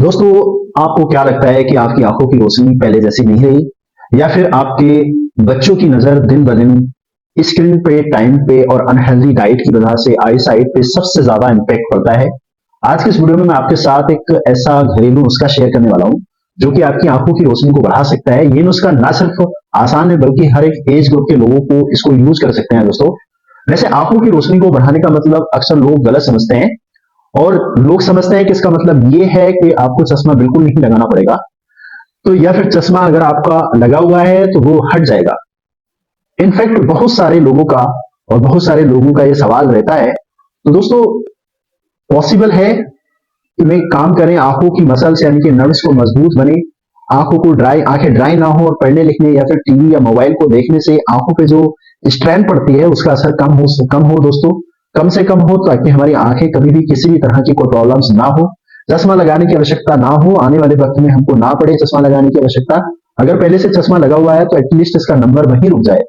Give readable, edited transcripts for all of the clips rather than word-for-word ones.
दोस्तों, आपको क्या लगता है कि आपकी आंखों की रोशनी पहले जैसी नहीं रही, या फिर आपके बच्चों की नजर दिन ब दिन स्क्रीन पे, टाइम पे और अनहेल्दी डाइट की वजह से आई साइट पे सबसे ज्यादा इम्पैक्ट पड़ता है। आज के इस वीडियो में मैं आपके साथ एक ऐसा घरेलू नुस्खा शेयर करने वाला हूँ जो कि आपकी आंखों की रोशनी को बढ़ा सकता है। ये नुस्खा ना सिर्फ आसान है बल्कि हर एक एज ग्रुप के लोगों को इसको यूज कर सकते हैं। दोस्तों, वैसे आंखों की रोशनी को बढ़ाने का मतलब अक्सर लोग गलत समझते हैं, और लोग समझते हैं कि इसका मतलब ये है कि आपको चश्मा बिल्कुल नहीं लगाना पड़ेगा, तो या फिर चश्मा अगर आपका लगा हुआ है तो वो हट जाएगा। इनफैक्ट बहुत सारे लोगों का और बहुत सारे लोगों का ये सवाल रहता है। तो दोस्तों, पॉसिबल है कि वे काम करें, आंखों की मसल्स यानी कि नर्व्स को मजबूत बने, आंखें ड्राई ना हो और पढ़ने लिखने या फिर टीवी या मोबाइल को देखने से आंखों पे जो स्ट्रेन पड़ती है उसका असर कम हो दोस्तों, कम से कम हो, ताकि हमारी आंखें कभी भी किसी भी तरह की कोई प्रॉब्लम्स ना हो, चश्मा लगाने की आवश्यकता ना हो, आने वाले वक्त में हमको ना पड़े चश्मा लगाने की आवश्यकता। अगर पहले से चश्मा लगा हुआ है तो एटलीस्ट इसका नंबर वहीं रुक जाए,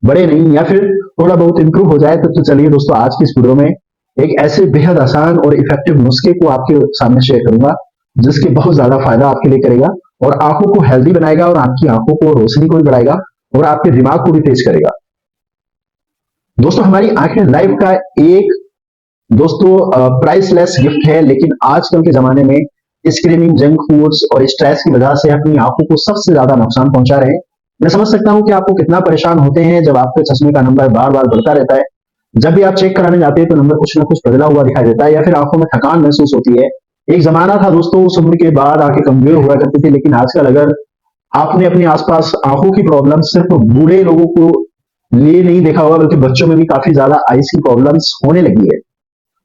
बड़े नहीं, या फिर थोड़ा बहुत इंप्रूव हो जाए। तो चलिए दोस्तों, आज की इस वीडियो में एक ऐसे बेहद आसान और इफेक्टिव नुस्खे को आपके सामने शेयर करूंगा जिसके बहुत ज्यादा फायदा आपके लिए करेगा और आंखों को हेल्दी बनाएगा और आपकी आंखों को रोशनी को भी बढ़ाएगा और आपके दिमाग को भी तेज करेगा। दोस्तों, हमारी आंखें लाइफ का एक प्राइसलेस गिफ्ट है, लेकिन आजकल के जमाने में स्क्रीनिंग, जंक फूड्स और स्ट्रेस की वजह से अपनी आंखों को सबसे ज्यादा नुकसान पहुंचा रहे हैं। मैं समझ सकता हूं कि आपको कितना परेशान होते हैं जब आपके चश्मे का नंबर बार बार बढ़ता रहता है। जब भी आप चेक कराने जाते हैं तो नंबर कुछ ना कुछ बदला हुआ दिखाई देता है या फिर आंखों में थकान महसूस होती है। एक जमाना था दोस्तों, उस उम्र के बाद आंखें कमजोर हुआ करती थी, लेकिन आजकल अगर आपने अपने आसपास आंखों की प्रॉब्लम सिर्फ बूढ़े लोगों को लिए नहीं देखा होगा, बल्कि बच्चों में भी काफी ज्यादा आईज की प्रॉब्लम्स होने लगी है।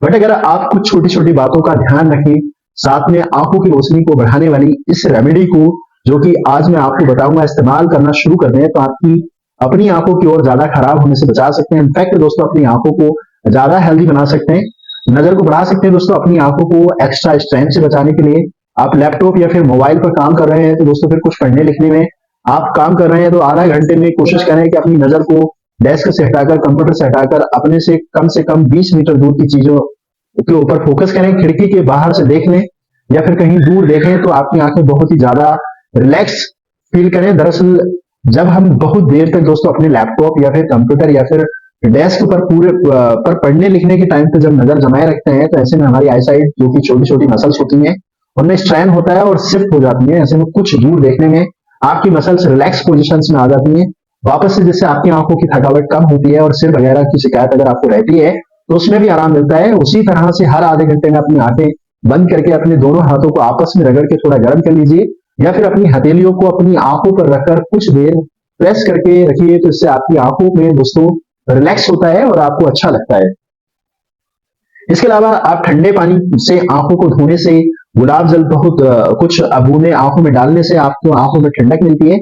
बट अगर आप कुछ छोटी छोटी बातों का ध्यान रखें, साथ में आंखों की रोशनी को बढ़ाने वाली इस रेमेडी को, जो कि आज मैं आपको बताऊंगा, इस्तेमाल करना शुरू कर दें तो आपकी अपनी आंखों की ओर ज्यादा खराब होने से बचा सकते हैं। इनफैक्ट दोस्तों, अपनी आंखों को ज्यादा हेल्दी बना सकते हैं, नजर को बढ़ा सकते हैं। दोस्तों, अपनी आंखों को एक्स्ट्रा स्ट्रेन से बचाने के लिए आप लैपटॉप या फिर मोबाइल पर काम कर रहे हैं तो दोस्तों, फिर कुछ पढ़ने लिखने में आप काम कर रहे हैं तो आधा घंटे में कोशिश करें कि अपनी नजर को डेस्क से हटाकर, कंप्यूटर से हटाकर अपने से कम 20 मीटर दूर की चीजों के ऊपर फोकस करें। खिड़की के बाहर से देख लें या फिर कहीं दूर देखें तो आपकी आंखें बहुत ही ज्यादा रिलैक्स फील करें। दरअसल जब हम बहुत देर तक दोस्तों अपने लैपटॉप या फिर कंप्यूटर या फिर डेस्क पर पर पढ़ने लिखने के टाइम पे जब नजर जमाए रखते हैं तो ऐसे में हमारी आई साइट, जो कि छोटी छोटी मसल्स होती हैं, उनमें स्ट्रेन होता है और शिफ्ट हो जाती है। ऐसे में कुछ दूर देखने में आपकी मसल्स रिलैक्स पोजिशन में आ जाती हैं वापस से, जिससे आपकी आंखों की थकावट कम होती है और सिर वगैरह की शिकायत अगर आपको रहती है तो उसमें भी आराम मिलता है। उसी तरह से हर आधे घंटे में अपनी आंखें बंद करके अपने दोनों हाथों को आपस में रगड़ के थोड़ा गर्म कर लीजिए, या फिर अपनी हथेलियों को अपनी आंखों पर रखकर कुछ देर प्रेस करके रखिए, तो इससे आपकी आंखों में दोस्तों रिलैक्स होता है और आपको अच्छा लगता है। इसके अलावा आप ठंडे पानी से आंखों को धोने से, गुलाब जल बहुत कुछ बूंदे आंखों में डालने से आपको आंखों में ठंडक मिलती है।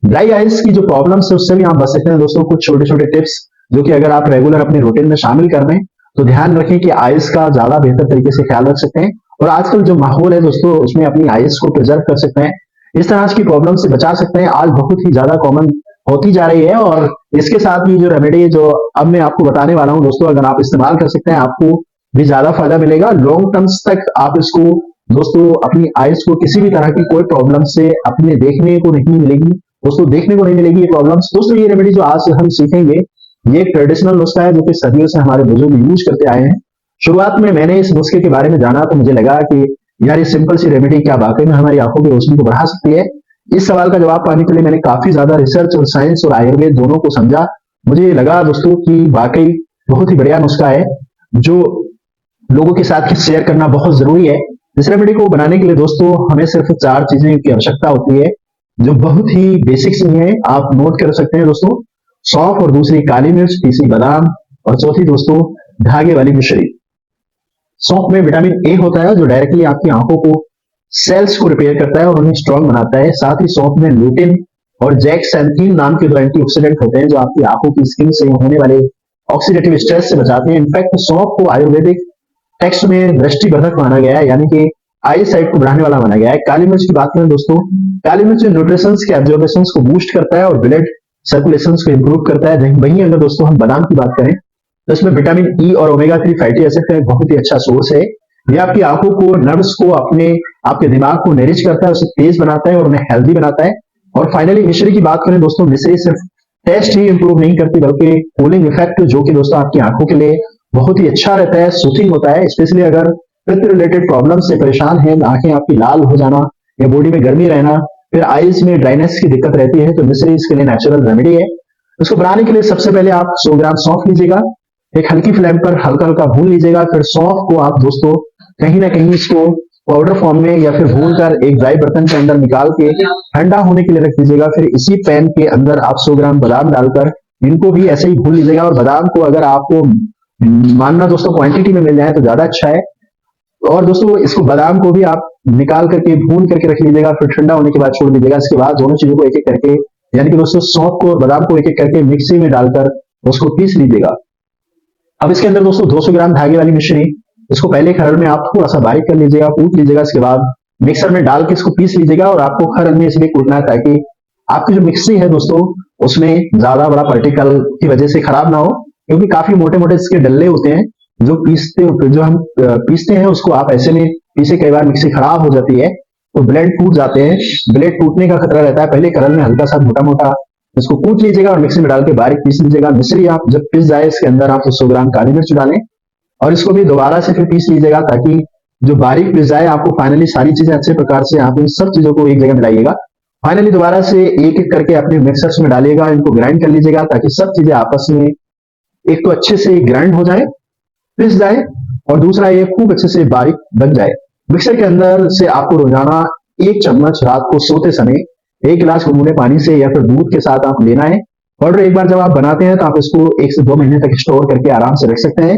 ड्राई आइज की जो प्रॉब्लम्स है उससे भी आप बच सकते हैं दोस्तों। कुछ छोटे छोटे टिप्स जो कि अगर आप रेगुलर अपने रूटीन में शामिल कर रहे हैं तो ध्यान रखें कि आइज का ज्यादा बेहतर तरीके से ख्याल रख सकते हैं, और आजकल जो माहौल है दोस्तों उसमें अपनी आइज को प्रिजर्व कर सकते हैं, इस तरह की प्रॉब्लम से बचा सकते हैं। आज बहुत ही ज्यादा कॉमन होती जा रही है, और इसके साथ ही जो रेमेडी जो अब मैं आपको बताने वाला हूं दोस्तों, अगर आप इस्तेमाल कर सकते हैं आपको भी ज्यादा फायदा मिलेगा। लॉन्ग टर्म्स तक आप इसको दोस्तों अपनी आइज को किसी भी तरह की कोई प्रॉब्लम से अपने देखने को नहीं मिलेगी दोस्तों, देखने को नहीं मिलेगी ये प्रॉब्लम्स। दोस्तों, ये रेमेडी जो आज हम सीखेंगे ये एक ट्रेडिशनल नुस्खा है जो कि सदियों से हमारे बुजुर्ग यूज करते आए हैं। शुरुआत में मैंने इस नुस्खे के बारे में जाना तो मुझे लगा कि यार ये सिंपल सी रेमेडी क्या वाकई में हमारी आंखों की रोशनी को बढ़ा सकती है। इस सवाल का जवाब पाने के लिए मैंने काफी ज्यादा रिसर्च और साइंस और आयुर्वेद दोनों को समझा। मुझे लगा दोस्तों कि वाकई बहुत ही बढ़िया नुस्खा है जो लोगों के साथ शेयर करना बहुत जरूरी है। इस रेमेडी को बनाने के लिए दोस्तों हमें सिर्फ 4 चीजें की आवश्यकता होती है जो बहुत ही बेसिक सी है, आप नोट कर सकते हैं दोस्तों। सौंफ, और दूसरी काली मिर्च, तीसरी बादाम, और चौथी दोस्तों धागे वाली मिश्री। सौंफ में विटामिन ए होता है जो डायरेक्टली आपकी आंखों को सेल्स को रिपेयर करता है और उन्हें स्ट्रांग बनाता है। साथ ही सौंफ में लुटिन और जैक्सैंथीन नाम के 2 एंटीऑक्सीडेंट होते हैं जो आपकी आंखों की स्किन से होने वाले ऑक्सीडेटिव स्ट्रेस से बचाते हैं। इनफैक्ट सौंफ को आयुर्वेदिक टेक्स्ट में दृष्टिवर्धक माना गया है, यानी कि आई साइट को बढ़ाने वाला माना गया है। काली मिर्च की बात करें दोस्तों, काली मिर्च न्यूट्रिशंस के एब्जॉर्बेशन को बूस्ट करता है और ब्लड सर्कुलेशन को इंप्रूव करता है। वहीं अगर दोस्तों हम बादाम की बात करें तो इसमें विटामिन ई और ओमेगा 3 फैटी एसिड का एक बहुत ही अच्छा सोर्स है। ये आपकी आंखों को, नर्व्स को, अपने आपके दिमाग को नरिश करता है, उसे तेज बनाता है और उन्हें हेल्दी बनाता है। और फाइनली मिश्री की बात करें दोस्तों, मिश्री सिर्फ टेस्ट ही इंप्रूव नहीं करती बल्कि कूलिंग इफेक्ट, जो कि दोस्तों आपकी आंखों के लिए बहुत ही अच्छा रहता है, सूथिंग होता है। स्पेशली अगर पित्त रिलेटेड प्रॉब्लम से परेशान है, आंखें आपकी लाल हो जाना या बॉडी में गर्मी रहना, फिर आईज में ड्राइनेस की दिक्कत रहती है, तो मिश्री इसके लिए नेचुरल रेमेडी है। इसको बनाने के लिए सबसे पहले आप 100 ग्राम सौंफ लीजिएगा, एक हल्की फ्लेम पर हल्का हल्का भून लीजिएगा। फिर सौंफ को आप दोस्तों कहीं ना कहीं इसको पाउडर फॉर्म में या फिर भून कर एक ड्राई बर्तन के अंदर निकाल के ठंडा होने के लिए रख दीजिएगा। फिर इसी पैन के अंदर आप 100 ग्राम बादाम डालकर इनको भी ऐसे ही भून लीजिएगा। और बादाम को अगर आपको मानना दोस्तों क्वांटिटी में मिल जाए तो ज्यादा अच्छा है। और दोस्तों इसको बादाम को भी आप निकाल करके भून करके रख लीजिएगा, फिर ठंडा होने के बाद छोड़ दीजिएगा। इसके बाद दोनों चीजों को एक एक करके, यानी कि दोस्तों सौंफ को और बादाम को एक एक करके मिक्सी में डालकर उसको पीस लीजिएगा। अब इसके अंदर दोस्तों 200 ग्राम धागे वाली मिश्री, इसको पहले खरल में आप थोड़ा सा बारीक कर लीजिएगा, कूट लीजिएगा। इसके बाद मिक्सर में डाल के इसको पीस लीजिएगा। और आपको खरल में इसलिए कूटना है ताकि आपकी जो मिक्सी है दोस्तों उसमें ज्यादा बड़ा पार्टिकल की वजह से खराब ना हो, क्योंकि काफी मोटे मोटे इसके डल्ले होते हैं जो हम पीसते हैं उसको आप ऐसे में पीसे, कई बार मिक्सी खराब हो जाती है तो ब्लेड टूट जाते हैं, ब्लेड टूटने का खतरा रहता है। पहले खरल में हल्का सा मोटा मोटा इसको कूट लीजिएगा और मिक्सी में डाल के बारीक पीस लीजिएगा। मिश्री आप जब पिस जाए इसके अंदर आप 100 ग्राम काली मिर्च डालें और इसको भी दोबारा से फिर पीस लीजिएगा, ताकि जो बारीक पिस जाए। आपको फाइनली सारी चीजें अच्छे प्रकार से आप इन सब चीजों को एक जगह मिलाइएगा। फाइनली दोबारा से एक एक करके अपने मिक्सर्स में डालिएगा, इनको ग्राइंड कर लीजिएगा ताकि सब चीजें आपस में एक तो अच्छे से ग्राइंड हो जाए, पिस जाए, और दूसरा ये खूब अच्छे से बारीक बन जाए। मिक्सर के अंदर से आपको रोजाना 1 चम्मच रात को सोते समय 1 गिलास गुनगुने पानी से या फिर दूध के साथ आप लेना है। पाउडर एक बार जब आप बनाते हैं तो आप इसको 1 से 2 महीने तक स्टोर करके आराम से रख सकते हैं,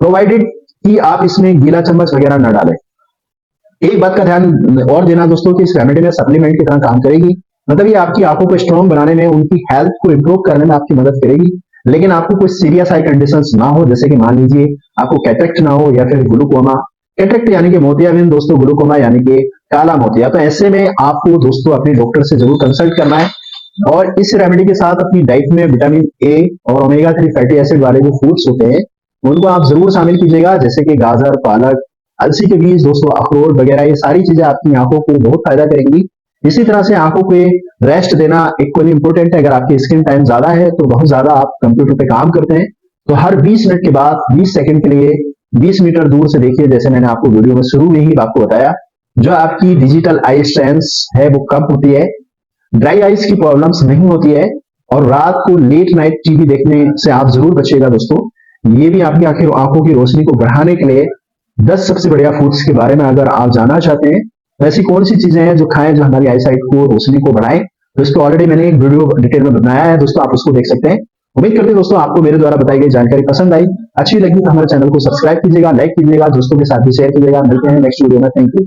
प्रोवाइडेड कि आप इसमें गीला चम्मच वगैरह न डालें। एक बात का ध्यान और देना दोस्तों कि इस रेमेडी में सप्लीमेंट की तरह काम करेगी, मतलब ये आपकी आंखों को स्ट्रॉन्ग बनाने में, उनकी हेल्थ को इंप्रूव करने में आपकी मदद करेगी। लेकिन आपको कोई सीरियस आई कंडीशंस ना हो, जैसे कि मान लीजिए आपको कैटरेक्ट ना हो या फिर ग्लूकोमा, कैटरेक्ट यानी कि मोतियाबिंद दोस्तों, ग्लूकोमा यानी कि काला मोतिया, तो ऐसे में आपको दोस्तों अपने डॉक्टर से जरूर कंसल्ट करना है। और इस रेमेडी के साथ अपनी डाइट में विटामिन ए और ओमेगा 3 फैटी एसिड वाले जो फूड्स होते हैं उनको आप जरूर शामिल कीजिएगा, जैसे कि गाजर, पालक, अलसी के बीज दोस्तों, अखरोट वगैरह, ये सारी चीजें आपकी आंखों को बहुत फायदा करेंगी। इसी तरह से आंखों को रेस्ट देना इक्वली इंपॉर्टेंट है। अगर आपकी स्क्रीन टाइम ज्यादा है तो बहुत ज्यादा आप कंप्यूटर पे काम करते हैं तो हर 20 मिनट के बाद 20 सेकंड के लिए 20 मीटर दूर से देखिए, जैसे मैंने आपको वीडियो में शुरू में ही आपको बताया, जो आपकी डिजिटल आई स्ट्रेंथ है वो कम होती है, ड्राई आइज की प्रॉब्लम्स नहीं होती है। और रात को लेट नाइट टीवी देखने से आप जरूर बचिएगा दोस्तों। ये भी आपकी आंखों की रोशनी को बढ़ाने के लिए 10 सबसे बढ़िया फूड्स के बारे में अगर आप जानना चाहते हैं, ऐसी कौन सी चीजें हैं जो खाएं जो हमारी आई साइट को, रोशनी को बढ़ाएं, तो इसको ऑलरेडी मैंने एक वीडियो डिटेल में बनाया है दोस्तों, आप उसको देख सकते हैं। उम्मीद करते हैं दोस्तों आपको मेरे द्वारा बताई गई जानकारी पसंद आई, अच्छी लगी तो हमारे चैनल को सब्सक्राइब कीजिएगा, लाइक कीजिएगा, दोस्तों के साथ भी शेयर कीजिएगा। मिलते हैं नेक्स्ट वीडियो में, थैंक यू।